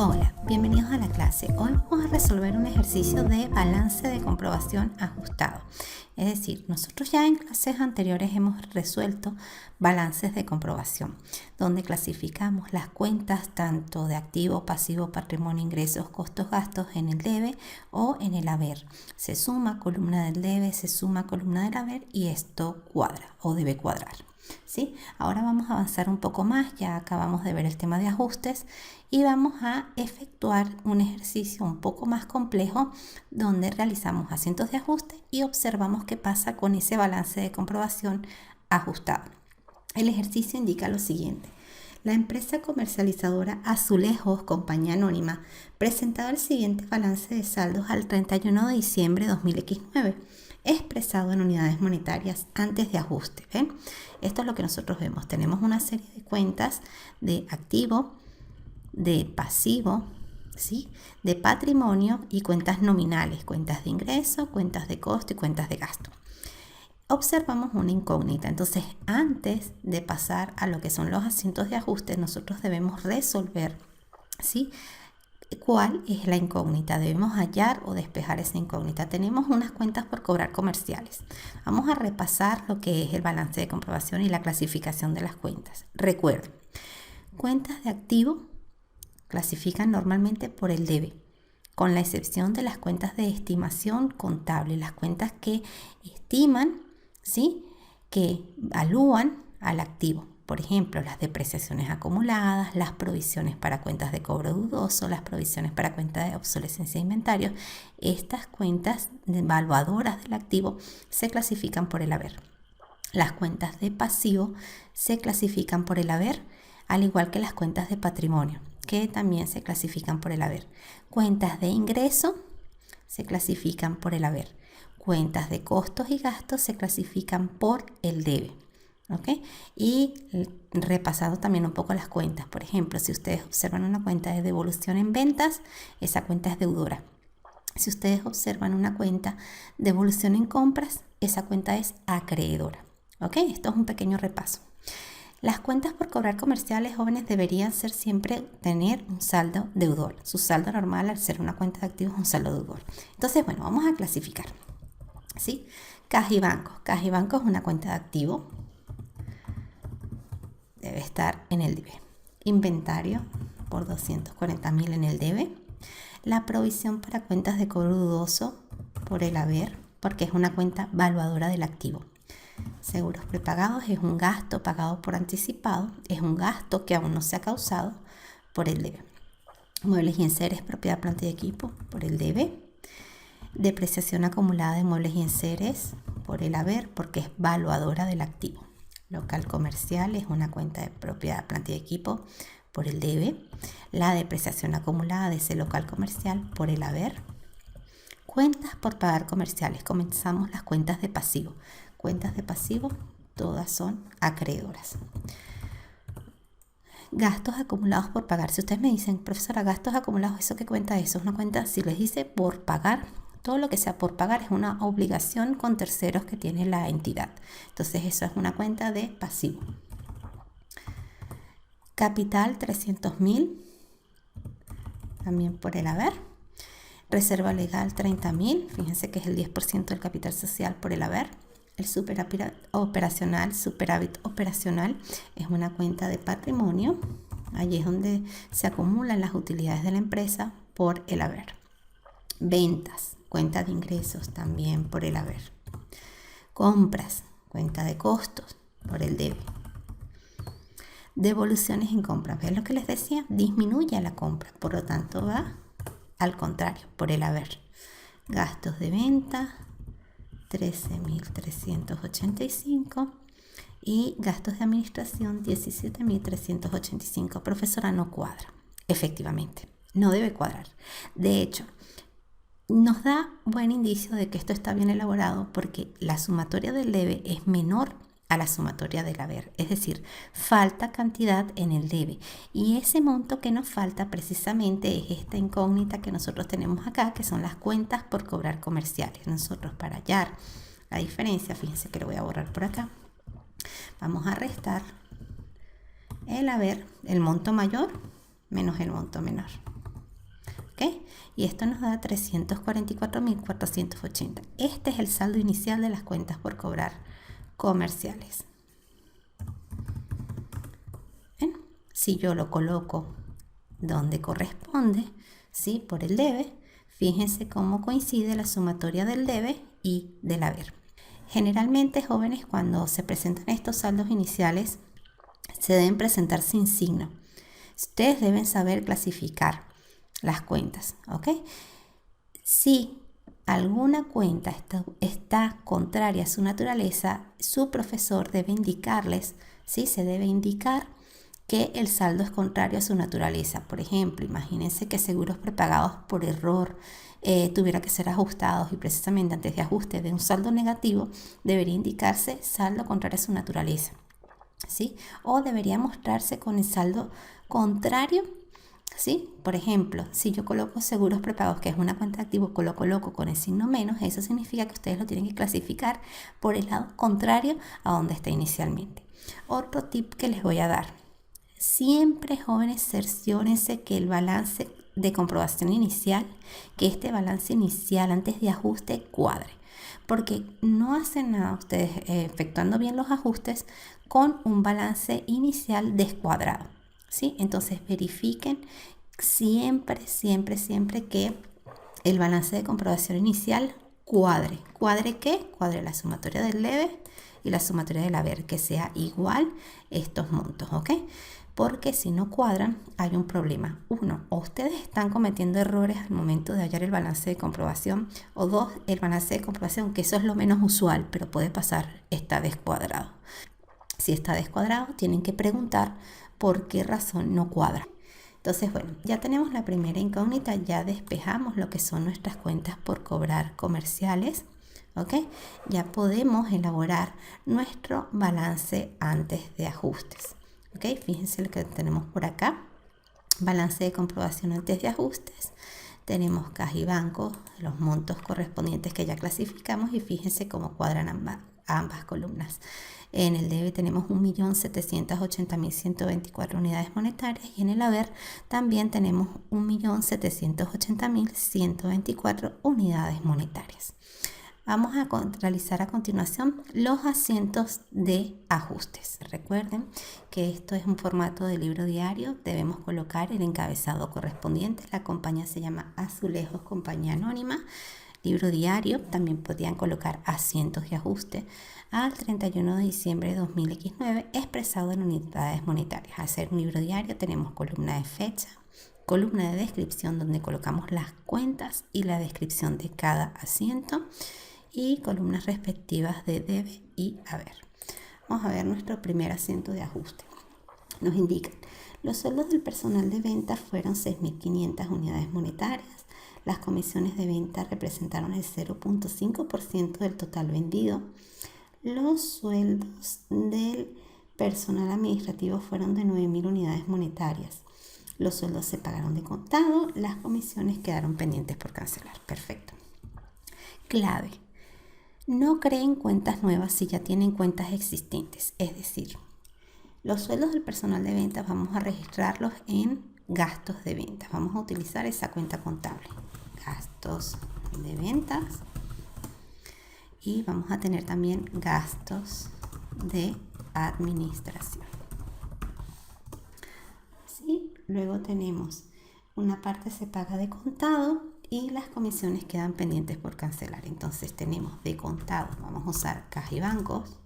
Hola, bienvenidos a la clase. Hoy vamos a resolver un ejercicio de balance de comprobación ajustado. Es decir, nosotros ya en clases anteriores hemos resuelto balances de comprobación, donde clasificamos las cuentas tanto de activo, pasivo, patrimonio, ingresos, costos, gastos en el debe o en el haber. Se suma columna del debe, se suma columna del haber y esto cuadra o debe cuadrar. ¿Sí? Ahora vamos a avanzar un poco más, ya acabamos de ver el tema de ajustes y vamos a efectuar un ejercicio un poco más complejo donde realizamos asientos de ajuste y observamos qué pasa con ese balance de comprobación ajustado. El ejercicio indica lo siguiente. La empresa comercializadora Azulejos, compañía anónima, presentaba el siguiente balance de saldos al 31 de diciembre de 2019, expresado en unidades monetarias antes de ajuste. ¿Ven? Esto es lo que nosotros vemos. Tenemos una serie de cuentas de activo, de pasivo, ¿sí? De patrimonio y cuentas nominales, cuentas de ingreso, cuentas de costo y cuentas de gasto. Observamos una incógnita. Entonces, antes de pasar a lo que son los asientos de ajuste, nosotros debemos resolver, ¿sí? ¿Cuál es la incógnita? Debemos hallar o despejar esa incógnita. Tenemos unas cuentas por cobrar comerciales. Vamos a repasar lo que es el balance de comprobación y la clasificación de las cuentas. Recuerden, cuentas de activo clasifican normalmente por el debe, con la excepción de las cuentas de estimación contable, las cuentas que estiman, ¿sí? Que evalúan al activo. Por ejemplo, las depreciaciones acumuladas, las provisiones para cuentas de cobro dudoso, las provisiones para cuentas de obsolescencia de inventarios. Estas cuentas evaluadoras del activo se clasifican por el haber. Las cuentas de pasivo se clasifican por el haber, al igual que las cuentas de patrimonio, que también se clasifican por el haber. Cuentas de ingreso se clasifican por el haber. Cuentas de costos y gastos se clasifican por el debe. ¿Okay? Y repasado también un poco las cuentas. Por ejemplo, si ustedes observan una cuenta de devolución en ventas, esa cuenta es deudora. Si ustedes observan una cuenta de devolución en compras, esa cuenta es acreedora. ¿Okay? Esto es un pequeño repaso. Las cuentas por cobrar comerciales, jóvenes, deberían ser siempre tener un saldo deudor. Su saldo normal, al ser una cuenta de activos, es un saldo deudor. Entonces, bueno, vamos a clasificar. ¿Sí? Caja y banco. Caja y banco es una cuenta de activo. Debe estar en el debe. Inventario por 240.000 en el debe. La provisión para cuentas de cobro dudoso por el haber, porque es una cuenta valuadora del activo. Seguros prepagados es un gasto pagado por anticipado, es un gasto que aún no se ha causado por el debe. Muebles y enseres, propiedad, planta y equipo por el debe. Depreciación acumulada de muebles y enseres por el haber, porque es valuadora del activo. Local comercial es una cuenta de propiedad, planta y equipo por el debe. La depreciación acumulada de ese local comercial por el haber. Cuentas por pagar comerciales. Comenzamos las cuentas de pasivo. Cuentas de pasivo, todas son acreedoras. Gastos acumulados por pagar. Si ustedes me dicen, profesora, gastos acumulados, ¿eso qué cuenta es? Eso es una cuenta, si les dice por pagar, todo lo que sea por pagar es una obligación con terceros que tiene la entidad. Entonces, eso es una cuenta de pasivo. Capital, 300.000, también por el haber. Reserva legal, 30.000, fíjense que es el 10% del capital social por el haber. El superávit operacional es una cuenta de patrimonio. Allí es donde se acumulan las utilidades de la empresa por el haber. Ventas, cuenta de ingresos también por el haber. Compras, cuenta de costos por el debe. Devoluciones en compra. ¿Ven lo que les decía? Disminuye la compra, por lo tanto va al contrario, por el haber. Gastos de venta, 13.385 y gastos de administración 17.385. Profesora, no cuadra. Efectivamente, no debe cuadrar. De hecho, nos da buen indicio de que esto está bien elaborado porque la sumatoria del debe es menor a la sumatoria del haber, es decir, falta cantidad en el debe y ese monto que nos falta precisamente es esta incógnita que nosotros tenemos acá, que son las cuentas por cobrar comerciales. Nosotros, para hallar la diferencia, fíjense que lo voy a borrar por acá, vamos a restar el haber, el monto mayor menos el monto menor. y esto nos da 344.480. Este es el saldo inicial de las cuentas por cobrar comerciales. Bien, si yo lo coloco donde corresponde, ¿sí? Por el debe, fíjense cómo coincide la sumatoria del debe y del haber. Generalmente, jóvenes, cuando se presentan estos saldos iniciales, se deben presentar sin signo. Ustedes deben saber clasificar las cuentas, ¿ok? Si alguna cuenta está contraria a su naturaleza, su profesor debe indicarles, ¿sí? Se debe indicar que el saldo es contrario a su naturaleza. Por ejemplo, imagínense que seguros prepagados por error tuviera que ser ajustados y precisamente antes de ajuste de un saldo negativo debería indicarse saldo contrario a su naturaleza, ¿sí? O debería mostrarse con el saldo contrario, ¿sí? Por ejemplo, si yo coloco seguros prepagados, que es una cuenta de activos, coloco con el signo menos, eso significa que ustedes lo tienen que clasificar por el lado contrario a donde está inicialmente. Otro tip que les voy a dar: siempre, jóvenes, cerciórense que el balance de comprobación inicial, que este balance inicial antes de ajuste cuadre, porque no hacen nada ustedes efectuando bien los ajustes con un balance inicial descuadrado, ¿sí? Entonces verifiquen siempre, siempre, siempre que el balance de comprobación inicial cuadre. ¿Cuadre qué? Cuadre la sumatoria del debe y la sumatoria del haber, que sea igual estos montos, ¿ok? Porque si no cuadran, hay un problema. Uno, o ustedes están cometiendo errores al momento de hallar el balance de comprobación, o dos, el balance de comprobación, que eso es lo menos usual, pero puede pasar, está descuadrado. Si está descuadrado, tienen que preguntar por qué razón no cuadra. Entonces, bueno, ya tenemos la primera incógnita, ya despejamos lo que son nuestras cuentas por cobrar comerciales, ¿ok? Ya podemos elaborar nuestro balance antes de ajustes, ¿ok? Fíjense lo que tenemos por acá: balance de comprobación antes de ajustes. Tenemos caja y banco, los montos correspondientes que ya clasificamos, y fíjense cómo cuadran ambas columnas. En el debe tenemos 1.780.124 unidades monetarias y en el haber también tenemos 1.780.124 unidades monetarias. Vamos a realizar a continuación los asientos de ajustes. Recuerden que esto es un formato de libro diario. Debemos colocar el encabezado correspondiente. La compañía se llama Azulejos Compañía Anónima. Libro diario. También podrían colocar asientos de ajuste al 31 de diciembre de 2019 expresado en unidades monetarias. Al ser un libro diario tenemos columna de fecha, columna de descripción donde colocamos las cuentas y la descripción de cada asiento, y columnas respectivas de debe y haber. Vamos a ver nuestro primer asiento de ajuste. Nos indican: los sueldos del personal de venta fueron 6.500 unidades monetarias. Las comisiones de venta representaron el 0.5% del total vendido. Los sueldos del personal administrativo fueron de 9.000 unidades monetarias. Los sueldos se pagaron de contado. Las comisiones quedaron pendientes por cancelar. Perfecto. Clave: no creen cuentas nuevas si ya tienen cuentas existentes. Es decir, los sueldos del personal de ventas vamos a registrarlos en gastos de ventas. Vamos a utilizar esa cuenta contable. Gastos de ventas. Y vamos a tener también gastos de administración. ¿Sí? Luego tenemos una parte se paga de contado y las comisiones quedan pendientes por cancelar. Entonces tenemos de contado, vamos a usar caja y bancos.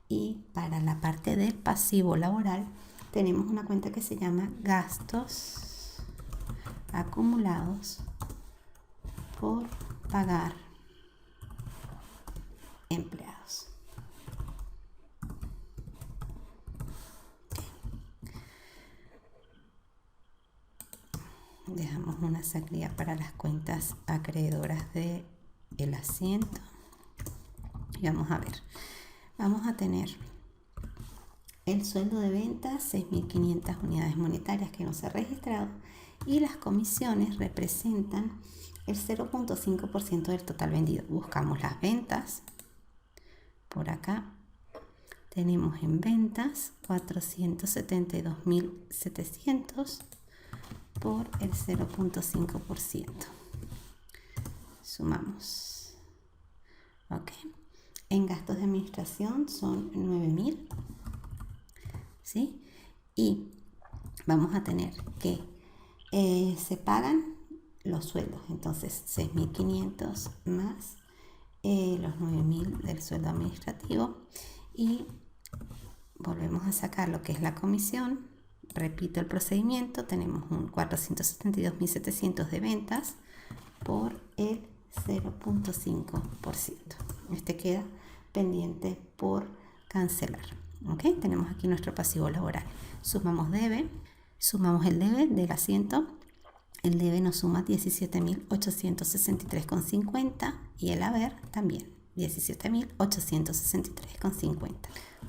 Y para la parte del pasivo laboral tenemos una cuenta que se llama gastos acumulados por pagar empleados. Dejamos una salida para las cuentas acreedoras del asiento. Y vamos a ver. Vamos a tener el sueldo de venta, 6.500 unidades monetarias que no se ha registrado, y las comisiones representan el 0.5% del total vendido. Buscamos las ventas. Por acá tenemos en ventas 472.700 por el 0.5%. Sumamos. Ok. En gastos de administración son 9.000. ¿Sí? Y vamos a tener que se pagan los sueldos. Entonces, 6.500 más los 9.000 del sueldo administrativo. Y volvemos a sacar lo que es la comisión. Repito el procedimiento. Tenemos un 472.700 de ventas por el 0.5%. Este queda pendiente por cancelar. ¿Ok? Tenemos aquí nuestro pasivo laboral. Sumamos debe. Sumamos el debe del asiento. El debe nos suma 17.863,50 y el haber también 17.863,50.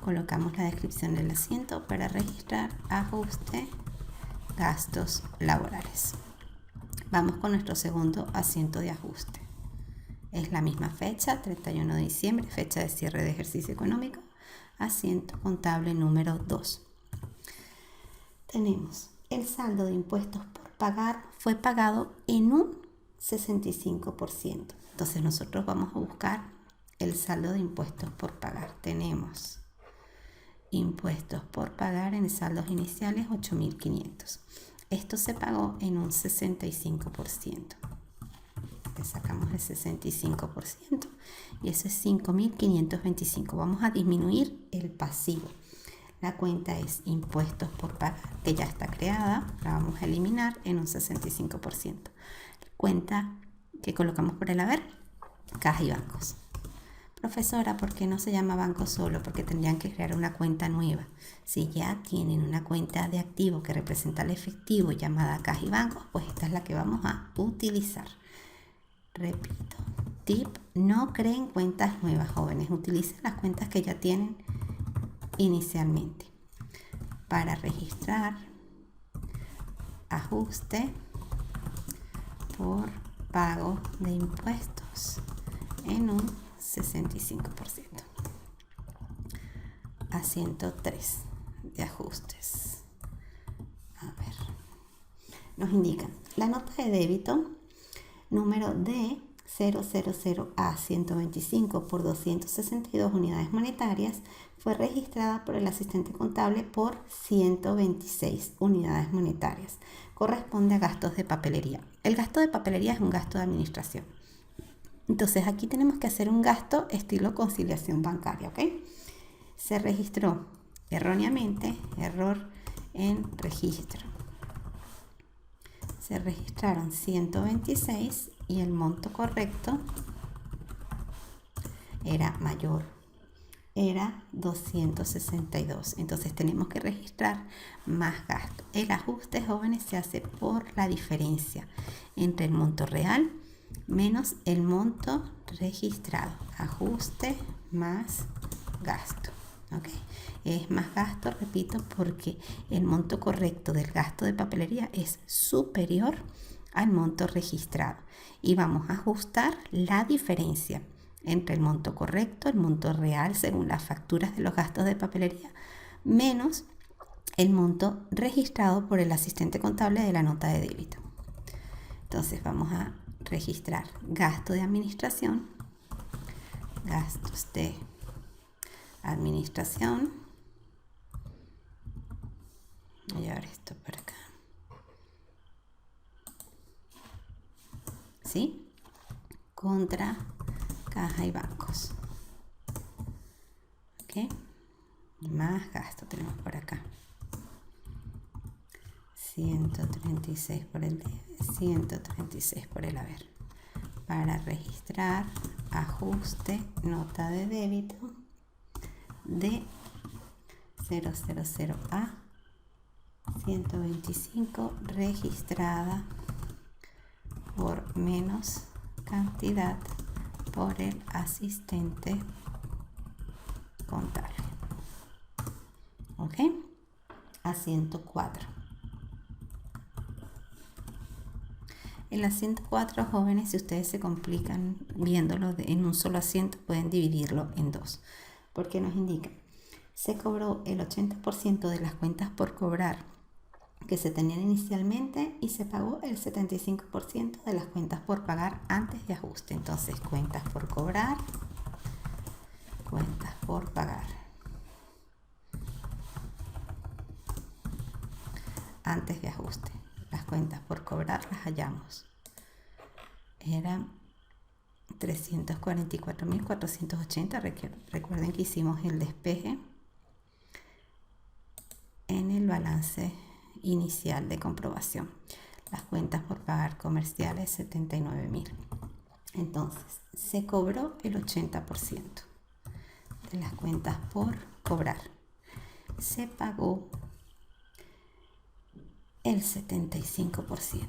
Colocamos la descripción del asiento para registrar ajuste gastos laborales. Vamos con nuestro segundo asiento de ajuste. Es la misma fecha, 31 de diciembre, fecha de cierre de ejercicio económico, asiento contable número 2. Tenemos el saldo de impuestos por pagar, fue pagado en un 65%. Entonces nosotros vamos a buscar el saldo de impuestos por pagar. Tenemos impuestos por pagar en saldos iniciales 8.500. Esto se pagó en un 65%. Le sacamos el 65% y eso es 5.525. Vamos a disminuir el pasivo. La cuenta es impuestos por pagar, que ya está creada. La vamos a eliminar en un 65%. Cuenta que colocamos por el haber, caja y bancos. Profesora, ¿por qué no se llama banco solo? Porque tendrían que crear una cuenta nueva. Si ya tienen una cuenta de activo que representa el efectivo llamada caja y bancos, pues esta es la que vamos a utilizar. Repito, tip, no creen cuentas nuevas, jóvenes. Utilicen las cuentas que ya tienen inicialmente. Para registrar ajuste por pago de impuestos en un 65%. Asiento 3 de ajustes. A ver. Nos indican la nota de débito número D000A125 por 262 unidades monetarias fue registrada por el asistente contable por 126 unidades monetarias. Corresponde a gastos de papelería. El gasto de papelería es un gasto de administración. Entonces aquí tenemos que hacer un gasto estilo conciliación bancaria, ¿ok? Se registró erróneamente, error en registro. Se registraron 126 y el monto correcto era mayor, era 262. Entonces tenemos que registrar más gasto. El ajuste, jóvenes, se hace por la diferencia entre el monto real menos el monto registrado. Ajuste más gasto. ¿Okay? Es más gasto, repito, porque el monto correcto del gasto de papelería es superior al monto registrado. Y vamos a ajustar la diferencia entre el monto correcto, el monto real según las facturas de los gastos de papelería, menos el monto registrado por el asistente contable de la nota de débito. Entonces vamos a registrar gasto de administración, gastos de administración. Voy a llevar esto para acá. ¿Sí? Contra caja y bancos. ¿Ok? Más gasto tenemos por acá. 136 por el debe, 136 por el haber. Para registrar ajuste nota de débito de 000A 125 registrada por menos cantidad por el asistente contable. ¿Ok? Asiento 4. El asiento 4, jóvenes, si ustedes se complican viéndolo en un solo asiento, pueden dividirlo en dos. Porque nos indica, se cobró el 80% de las cuentas por cobrar que se tenían inicialmente y se pagó el 75% de las cuentas por pagar antes de ajuste. Entonces, cuentas por cobrar, cuentas por pagar antes de ajuste. Las cuentas por cobrar las hallamos. Eran 344.480. Recuerden que hicimos el despeje en el balance inicial de comprobación. Las cuentas por pagar comerciales 79.000. Entonces, se cobró el 80% de las cuentas por cobrar. Se pagó el 75%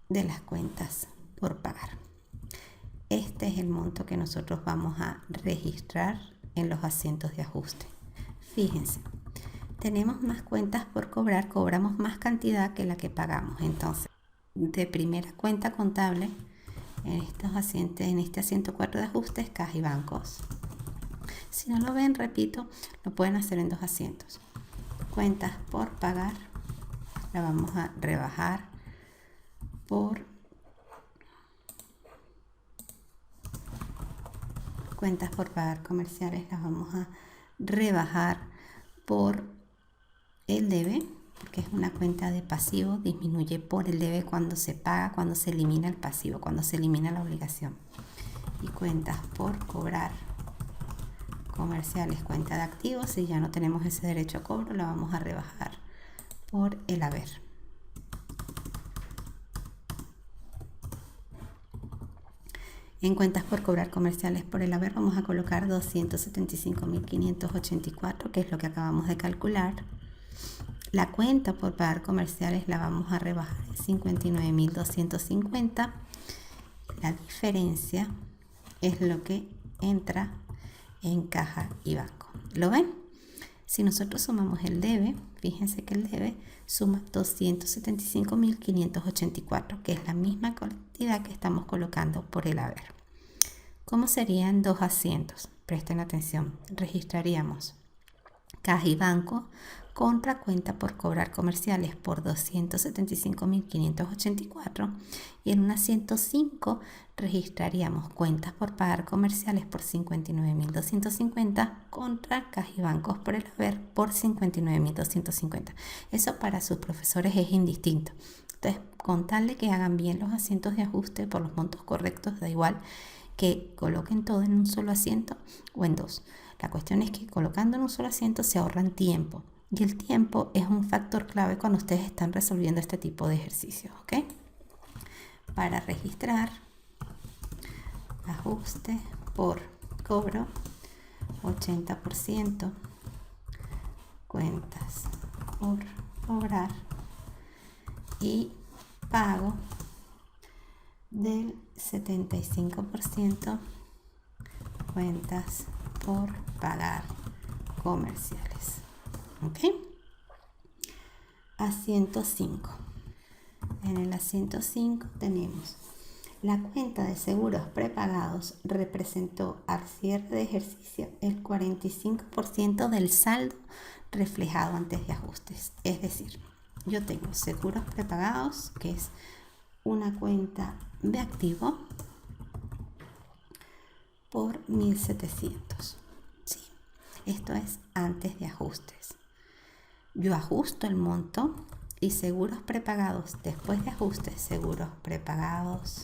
de las cuentas por pagar. Este es el monto que nosotros vamos a registrar en los asientos de ajuste. Fíjense, tenemos más cuentas por cobrar, cobramos más cantidad que la que pagamos. Entonces, de primera cuenta contable, en este asiento 4 de ajustes, caja y bancos. Si no lo ven, repito, lo pueden hacer en 2 asientos. Cuentas por pagar, la vamos a rebajar por cuentas por pagar comerciales, las vamos a rebajar por el debe, porque es una cuenta de pasivo, disminuye por el debe cuando se paga, cuando se elimina el pasivo, cuando se elimina la obligación. Y cuentas por cobrar comerciales, cuenta de activos, si ya no tenemos ese derecho a cobro, la vamos a rebajar por el haber. En cuentas por cobrar comerciales por el haber vamos a colocar 275.584, que es lo que acabamos de calcular. La cuenta por pagar comerciales la vamos a rebajar en 59.250. La diferencia es lo que entra en caja y banco. ¿Lo ven? Si nosotros sumamos el debe, fíjense que el debe suma 275.584, que es la misma cantidad que estamos colocando por el haber. ¿Cómo serían 2 asientos? Presten atención. Registraríamos caja y banco contra cuenta por cobrar comerciales por 275.584, y en un asiento 5 registraríamos cuentas por pagar comerciales por 59.250 contra caja y bancos por el haber por 59.250. Eso para sus profesores es indistinto. Entonces, con tal de que hagan bien los asientos de ajuste por los montos correctos, da igual que coloquen todo en un solo asiento o en 2. La cuestión es que colocando en un solo asiento se ahorran tiempo, y el tiempo es un factor clave cuando ustedes están resolviendo este tipo de ejercicios, ¿ok? Para registrar ajuste por cobro, 80%, cuentas por cobrar y pago del 75%, cuentas por pagar comerciales. ¿Ok? Asiento 5. En el asiento 5 tenemos la cuenta de seguros prepagados representó al cierre de ejercicio el 45% del saldo reflejado antes de ajustes. Es decir, yo tengo seguros prepagados, que es una cuenta de activo, por 1.700. ¿Sí? Esto es antes de ajustes. Yo ajusto el monto y seguros prepagados después de ajustes, seguros prepagados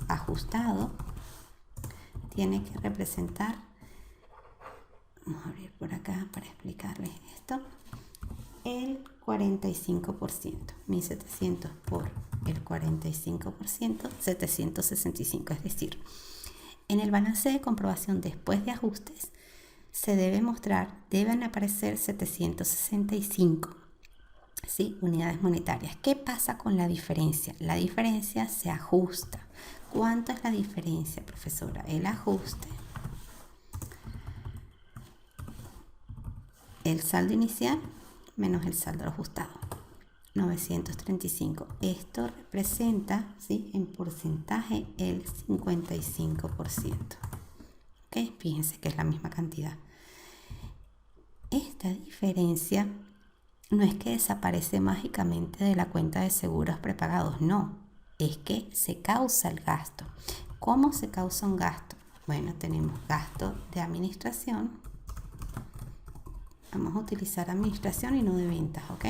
ajustado, tiene que representar, vamos a abrir por acá para explicarles esto, el 45%, 1.700 por el 45%, 765, es decir, en el balance de comprobación después de ajustes se debe mostrar, deben aparecer 765, ¿sí? Unidades monetarias. ¿Qué pasa con la diferencia? La diferencia se ajusta. ¿Cuánto es la diferencia, profesora? El ajuste, el saldo inicial menos el saldo ajustado, 935. Esto representa, ¿sí?, en porcentaje el 55%. ¿Ok? Fíjense que es la misma cantidad. Esta diferencia no es que desaparece mágicamente de la cuenta de seguros prepagados, no, es que se causa el gasto. ¿Cómo se causa un gasto? Bueno, tenemos gasto de administración. Vamos a utilizar administración y no de ventas, ¿ok?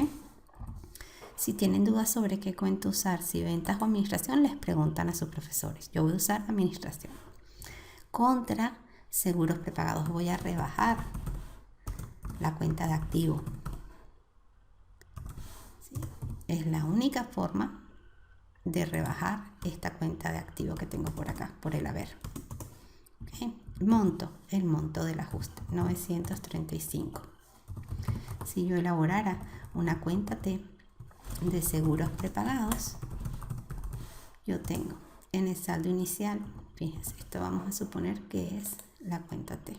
Si tienen dudas sobre qué cuenta usar, si ventas o administración, les preguntan a sus profesores. Yo voy a usar administración. Contra seguros prepagados voy a rebajar la cuenta de activo. ¿Sí? Es la única forma de rebajar esta cuenta de activo que tengo por acá, por el haber. ¿Okay? El monto del ajuste, 935. Si yo elaborara una cuenta T de seguros prepagados, yo tengo en el saldo inicial, fíjense, esto vamos a suponer que es la cuenta T.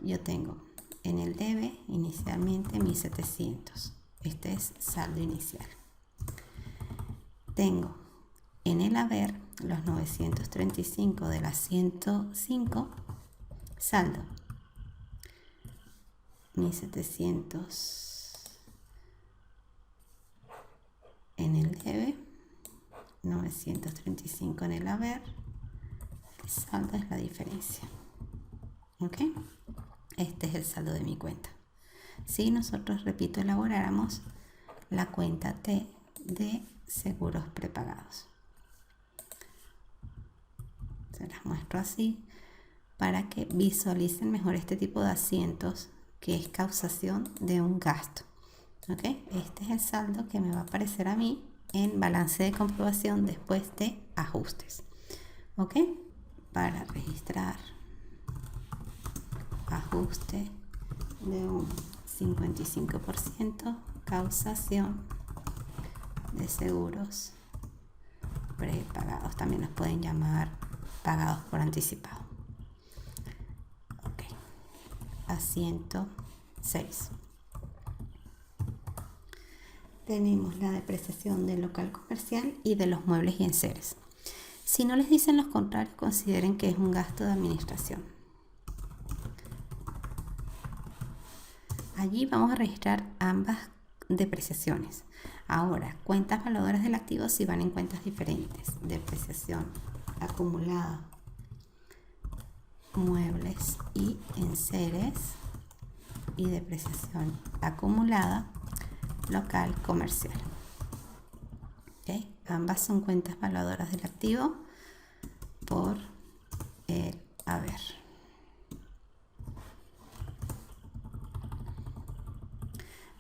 Yo tengo en el debe inicialmente 1700. Este es saldo inicial. Tengo en el haber los 935 de las 105, saldo 1700 en el debe, 935 en el haber, el saldo es la diferencia. ¿Ok? Este es el saldo de mi cuenta. Si nosotros, repito, elaboráramos la cuenta T de seguros prepagados. Se las muestro así para que visualicen mejor este tipo de asientos que es causación de un gasto. ¿Ok? Este es el saldo que me va a aparecer a mí en balance de comprobación después de ajustes. ¿Ok? Para registrar ajuste de un 55%, causación de seguros prepagados. También los pueden llamar pagados por anticipado. Ok. Asiento 6. Tenemos la depreciación del local comercial y de los muebles y enseres. Si no les dicen los contrarios, consideren que es un gasto de administración. Allí vamos a registrar ambas depreciaciones. Ahora, cuentas valuadoras del activo si van en cuentas diferentes. Depreciación acumulada, muebles y enseres, y depreciación acumulada, local comercial. ¿Okay? Ambas son cuentas valuadoras del activo por el haber.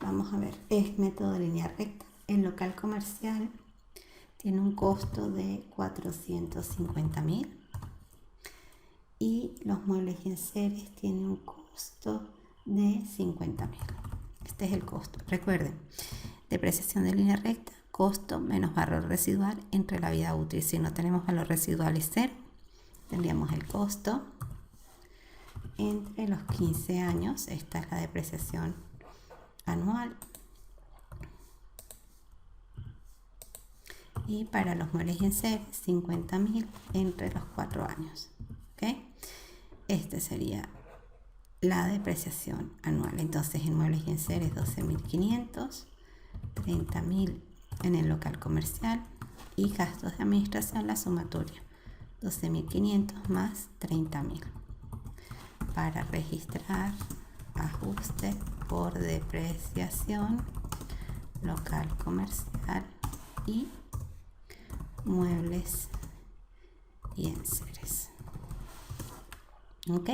Vamos a ver, es método de línea recta. El local comercial tiene un costo de 450.000 y los muebles y enseres tienen un costo de 50.000. Este es el costo. Recuerden, depreciación de línea recta, costo menos valor residual entre la vida útil. Si no tenemos valor residual es 0, tendríamos el costo entre los 15 años. Esta es la depreciación anual. Y para los muebles y enseres, 50.000 entre los 4 años. ¿Okay? Este sería la depreciación anual. Entonces en muebles y enseres 12.500, 30.000 en el local comercial y gastos de administración, la sumatoria 12.500 más 30.000 para registrar ajuste por depreciación, local comercial y muebles y enseres. ¿Ok?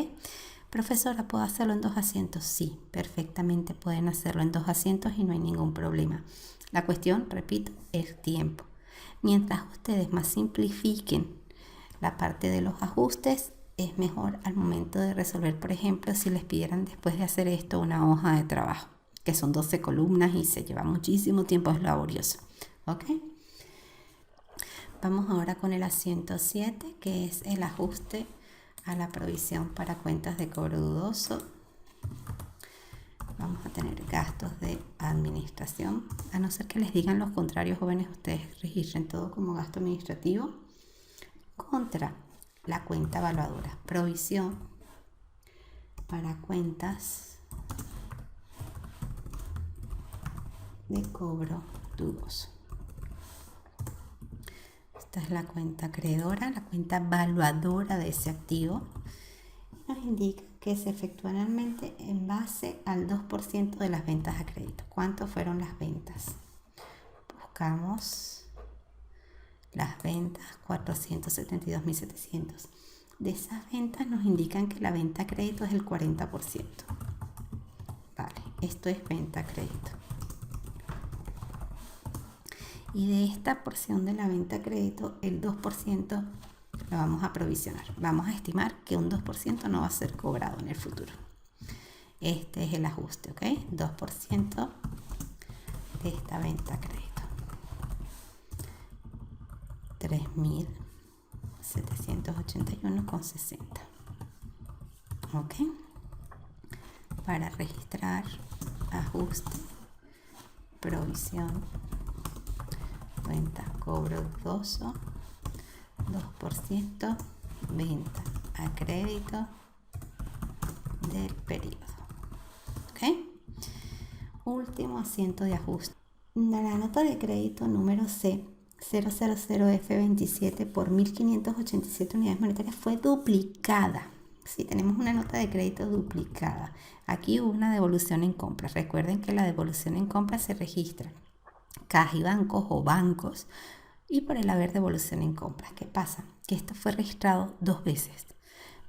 Profesora, ¿puedo hacerlo en 2 asientos? Sí, perfectamente pueden hacerlo en 2 asientos y no hay ningún problema. La cuestión, repito, es tiempo. Mientras ustedes más simplifiquen la parte de los ajustes, es mejor al momento de resolver, por ejemplo, si les pidieran después de hacer esto una hoja de trabajo, que son 12 columnas y se lleva muchísimo tiempo, es laborioso. ¿Ok? Vamos ahora con el asiento 7, que es el ajuste a la provisión para cuentas de cobro dudoso. Vamos a tener gastos de administración. A no ser que les digan los contrarios, jóvenes, ustedes registren todo como gasto administrativo. Contra la cuenta evaluadora. Provisión para cuentas de cobro dudoso. Esta es la cuenta acreedora, la cuenta evaluadora de ese activo. Nos indica que se efectúa anualmente en base al 2% de las ventas a crédito. ¿Cuántas fueron las ventas? Buscamos las ventas, 472.700. De esas ventas nos indican que la venta a crédito es el 40%. Vale, esto es venta a crédito. Y de esta porción de la venta a crédito, el 2% lo vamos a provisionar. Vamos a estimar que un 2% no va a ser cobrado en el futuro. Este es el ajuste, ¿ok? 2% de esta venta a crédito. 3.781,60. ¿Ok? Para registrar ajuste, provisión, cuenta cobro dudoso, 2%, venta a crédito del periodo. ¿Ok? Último asiento de ajuste. La nota de crédito número C000F27 por 1.587 unidades monetarias fue duplicada. Sí, tenemos una nota de crédito duplicada. Aquí hubo una devolución en compras. Recuerden que la devolución en compras se registra caja y bancos o bancos y por el haber devolución en compras. ¿Qué pasa? Que esto fue registrado 2 veces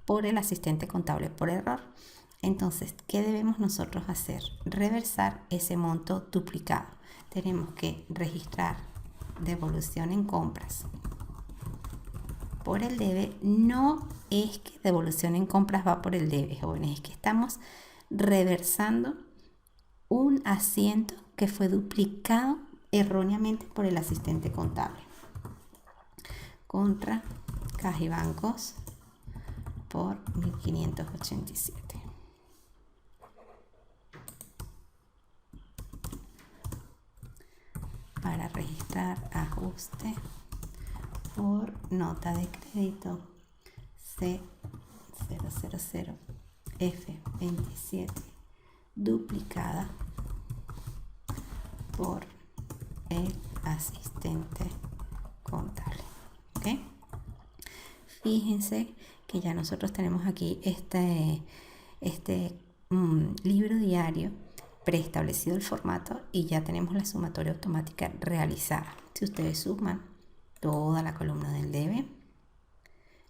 por el asistente contable por error. Entonces, ¿qué debemos nosotros hacer? Reversar ese monto duplicado. Tenemos que registrar devolución en compras por el debe. No es que devolución en compras va por el debe, jóvenes, es que estamos reversando un asiento que fue duplicado erróneamente por el asistente contable. Contra caja y bancos por 1.587. Para registrar ajuste por nota de crédito C000F27 duplicada por el asistente contable. ¿Ok? Fíjense que ya nosotros tenemos aquí este libro diario preestablecido el formato y ya tenemos la sumatoria automática realizada. Si ustedes suman toda la columna del debe,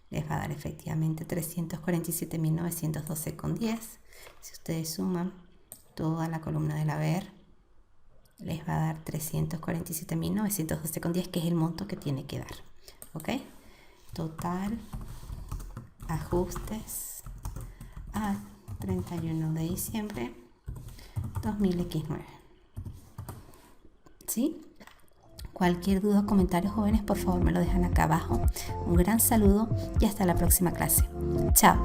les va a dar efectivamente 347.912,10. Si ustedes suman toda la columna del haber, les va a dar 347.912,10, que es el monto que tiene que dar. ¿Ok? Total ajustes a 31 de diciembre 2019. ¿Sí? Cualquier duda o comentario, jóvenes, por favor me lo dejan acá abajo. Un gran saludo y hasta la próxima clase. Chao.